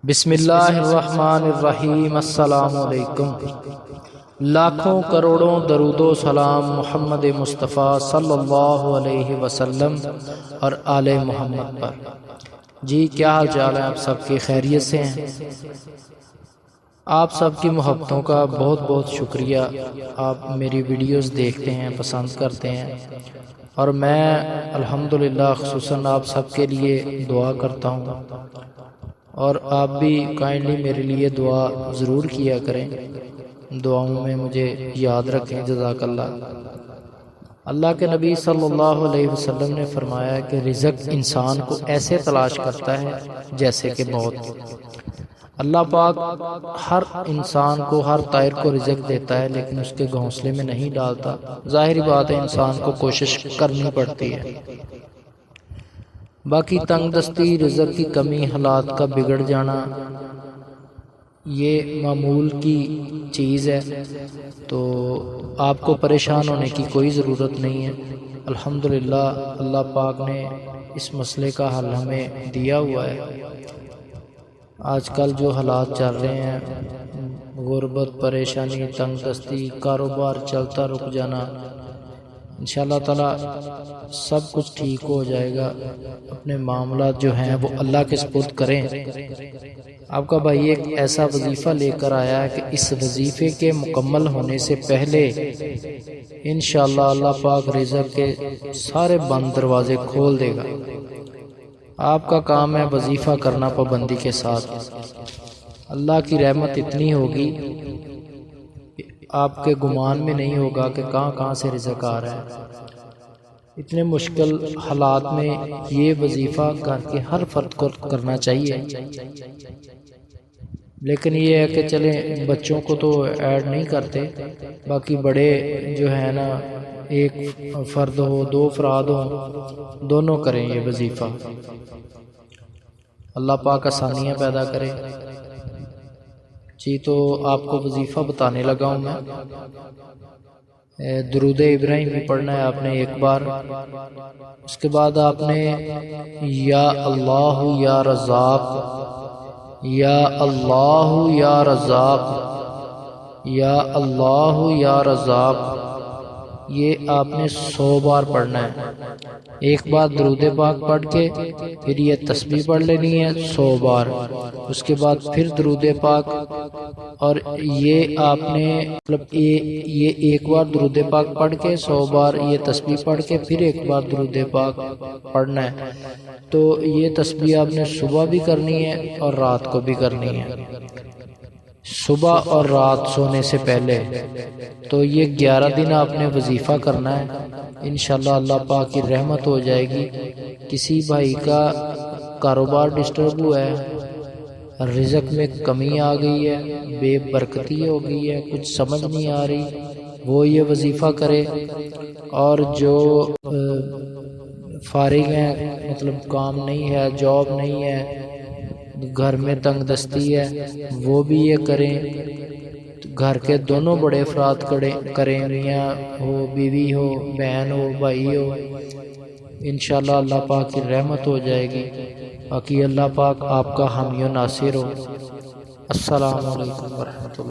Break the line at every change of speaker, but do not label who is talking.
بسم اللہ الرحمن الرحیم۔ السلام علیکم۔ لاکھوں کروڑوں درود و سلام محمد مصطفیٰ صلی اللہ علیہ وسلم اور آل محمد پر۔ جی کیا حال چال ہے؟ آپ سب کی خیریت سے ہیں؟ آپ سب کی محبتوں کا بہت بہت شکریہ۔ آپ میری ویڈیوز دیکھتے ہیں، پسند کرتے ہیں، اور میں الحمدللہ خصوصاً آپ سب کے لیے دعا کرتا ہوں، اور آپ بھی کائنڈلی میرے لیے دعا ضرور کیا کریں، دعاؤں میں مجھے یاد رکھیں۔ جزاک اللہ۔ اللہ کے نبی صلی اللہ علیہ وسلم نے فرمایا کہ رزق انسان کو ایسے تلاش کرتا ہے جیسے کہ موت۔ اللہ پاک ہر انسان کو، ہر طائر کو رزق دیتا ہے، لیکن اس کے گھونسلے میں نہیں ڈالتا۔ ظاہری بات ہے انسان کو کوشش کرنی پڑتی ہے۔ باقی تنگ دستی، رزق کی کمی، حالات کا بگڑ جانا یہ معمول کی چیز ہے، تو آپ کو پریشان ہونے کی کوئی ضرورت نہیں ہے۔ الحمدللہ اللہ پاک نے اس مسئلے کا حل ہمیں دیا ہوا ہے۔ آج کل جو حالات چل رہے ہیں، غربت، پریشانی، تنگ دستی، کاروبار چلتا رک جانا، انشاءاللہ تعالی سب کچھ ٹھیک ہو جائے گا۔ اپنے معاملات جو ہیں وہ اللہ کے سپرد کریں۔ آپ کا بھائی ایک ایسا وظیفہ لے کر آیا ہے کہ اس وظیفے کے مکمل ہونے سے پہلے انشاءاللہ اللہ پاک رزق کے سارے بند دروازے کھول دے گا۔ آپ کا کام ہے وظیفہ کرنا پابندی کے ساتھ۔ اللہ کی رحمت اتنی ہوگی آپ کے گمان میں نہیں ہوگا کہ کہاں سے رزق آ رہا ہے۔ اتنے مشکل حالات میں یہ وظیفہ کر کے ہر فرد کو کرنا چاہیے، لیکن یہ ہے کہ چلیں بچوں کو تو ایڈ نہیں کرتے، باقی بڑے جو ہے نا، ایک فرد ہو، دو افراد ہوں، دونوں کریں یہ وظیفہ۔ اللہ پاک آسانیاں پیدا کرے۔ جی تو آپ کو وظیفہ بتانے لگا ہوں میں۔ درود ابراہیم بھی پڑھنا ہے آپ نے ایک بار، اس کے بعد آپ نے یا اللہ یا رزاق، یا اللہ یا رزاق، یا اللہ یا رزاق، یہ آپ نے 100 بار پڑھنا ہے۔ ایک بار درود پاک پڑھ کے پھر یہ تسبیح پڑھ لینی ہے 100 بار، اس کے بعد پھر درود پاک، اور یہ آپ نے مطلب یہ ایک بار درود پاک پڑھ کے 100 بار یہ تسبیح پڑھ کے پھر ایک بار درود پاک پڑھنا ہے۔ تو یہ تسبیح آپ نے صبح بھی کرنی ہے اور رات کو بھی کرنی ہے، صبح اور رات سونے سے پہلے۔ تو یہ 11 دن آپ نے وظیفہ کرنا ہے، انشاءاللہ اللہ پاک کی رحمت ہو جائے گی۔ کسی بھائی کا کاروبار ڈسٹرب ہوا ہے، رزق میں کمی آ گئی ہے، بے برکتی ہو گئی ہے، کچھ سمجھ نہیں آ رہی، وہ یہ وظیفہ کرے۔ اور جو فارغ ہیں، مطلب کام نہیں ہے، جاب نہیں ہے، گھر میں تنگ دستی ہے، وہ بھی یہ کریں۔ گھر کے دونوں بڑے افراد کریں، میاں ہو، بیوی ہو، بہن ہو، بھائی ہو، انشاءاللہ اللہ پاک کی رحمت ہو جائے گی۔ باقی اللہ پاک آپ کا حامی و ناصر ہو۔ السلام علیکم ورحمۃ اللہ۔